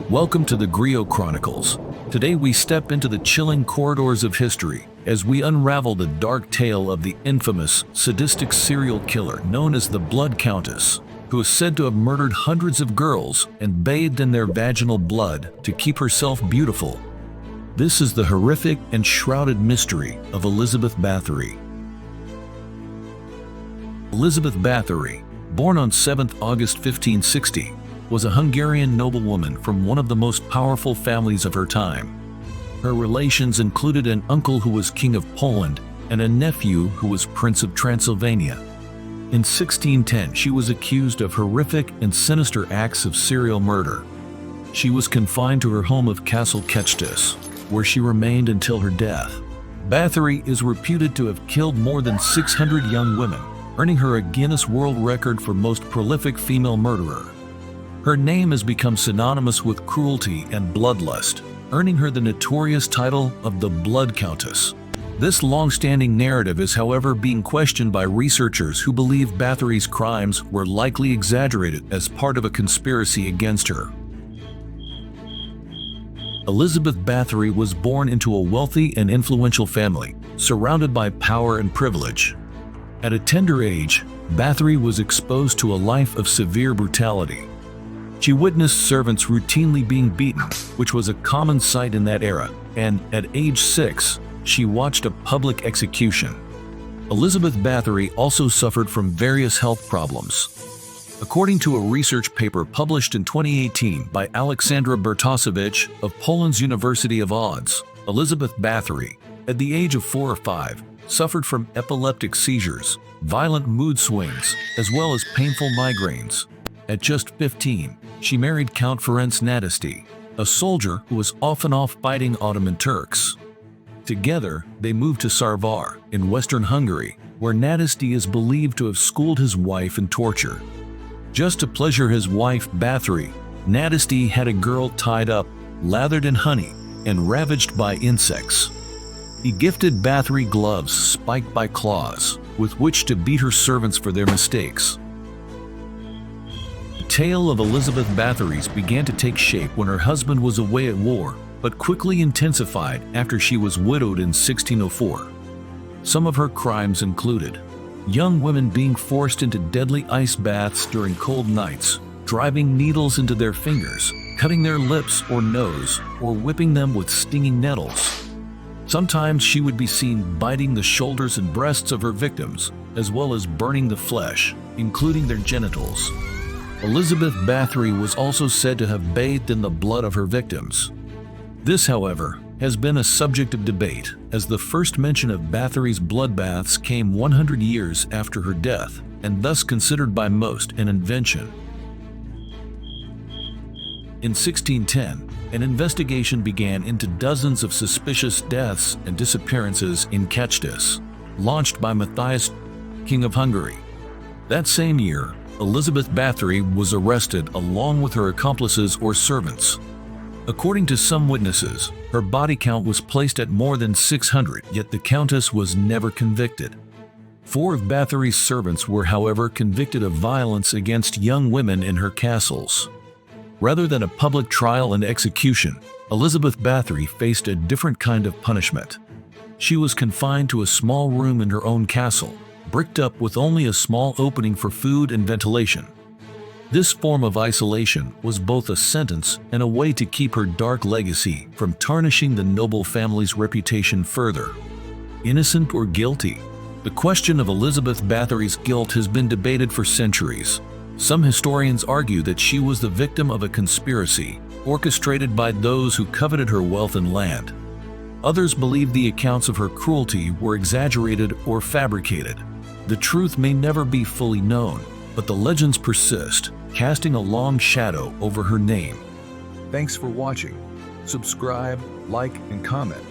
Welcome to the Griot Chronicles. Today we step into the chilling corridors of history as we unravel the dark tale of the infamous, sadistic serial killer known as the Blood Countess, who is said to have murdered hundreds of girls and bathed in their vaginal blood to keep herself beautiful. This is the horrific and shrouded mystery of Elizabeth Bathory. Elizabeth Bathory, born on 7th August 1560, was a Hungarian noblewoman from one of the most powerful families of her time. Her relations included an uncle who was King of Poland and a nephew who was Prince of Transylvania. In 1610, she was accused of horrific and sinister acts of serial murder. She was confined to her home of Castle Chronicles, where she remained until her death. Bathory is reputed to have killed more than 600 young women, earning her a Guinness World Record for most prolific female murderer. Her name has become synonymous with cruelty and bloodlust, earning her the notorious title of the Blood Countess. This long-standing narrative is, however, being questioned by researchers who believe Bathory's crimes were likely exaggerated as part of a conspiracy against her. Elizabeth Bathory was born into a wealthy and influential family, surrounded by power and privilege. At a tender age, Bathory was exposed to a life of severe brutality. She witnessed servants routinely being beaten, which was a common sight in that era, and at age 6, she watched a public execution. Elizabeth Bathory also suffered from various health problems. According to a research paper published in 2018 by Aleksandra Bartosewicz of Poland's University of Łódź, Elizabeth Bathory, at the age of 4 or 5, suffered from epileptic seizures, violent mood swings, as well as painful migraines. At just 15, she married Count Ferenc Nadasdy, a soldier who was often off fighting Ottoman Turks. Together, they moved to Sarvar, in western Hungary, where Nadasdy is believed to have schooled his wife in torture. Just to pleasure his wife Bathory, Nadasdy had a girl tied up, lathered in honey, and ravaged by insects. He gifted Bathory gloves spiked by claws, with which to beat her servants for their mistakes. The tale of Elizabeth Bathory's began to take shape when her husband was away at war, but quickly intensified after she was widowed in 1604. Some of her crimes included young women being forced into deadly ice baths during cold nights, driving needles into their fingers, cutting their lips or nose, or whipping them with stinging nettles. Sometimes she would be seen biting the shoulders and breasts of her victims, as well as burning the flesh, including their genitals. Elizabeth Bathory was also said to have bathed in the blood of her victims. This, however, has been a subject of debate, as the first mention of Bathory's bloodbaths came 100 years after her death, and thus considered by most an invention. In 1610, an investigation began into dozens of suspicious deaths and disappearances in Chronicles, launched by Matthias, King of Hungary. That same year, Elizabeth Bathory was arrested along with her accomplices or servants. According to some witnesses, her body count was placed at more than 600, yet the Countess was never convicted. 4 of Bathory's servants were, however, convicted of violence against young women in her castles. Rather than a public trial and execution, Elizabeth Bathory faced a different kind of punishment. She was confined to a small room in her own castle, bricked up with only a small opening for food and ventilation. This form of isolation was both a sentence and a way to keep her dark legacy from tarnishing the noble family's reputation further. Innocent or guilty? The question of Elizabeth Bathory's guilt has been debated for centuries. Some historians argue that she was the victim of a conspiracy, orchestrated by those who coveted her wealth and land. Others believe the accounts of her cruelty were exaggerated or fabricated. The truth may never be fully known, but the legends persist, casting a long shadow over her name. Thanks for watching. Subscribe, like, and comment.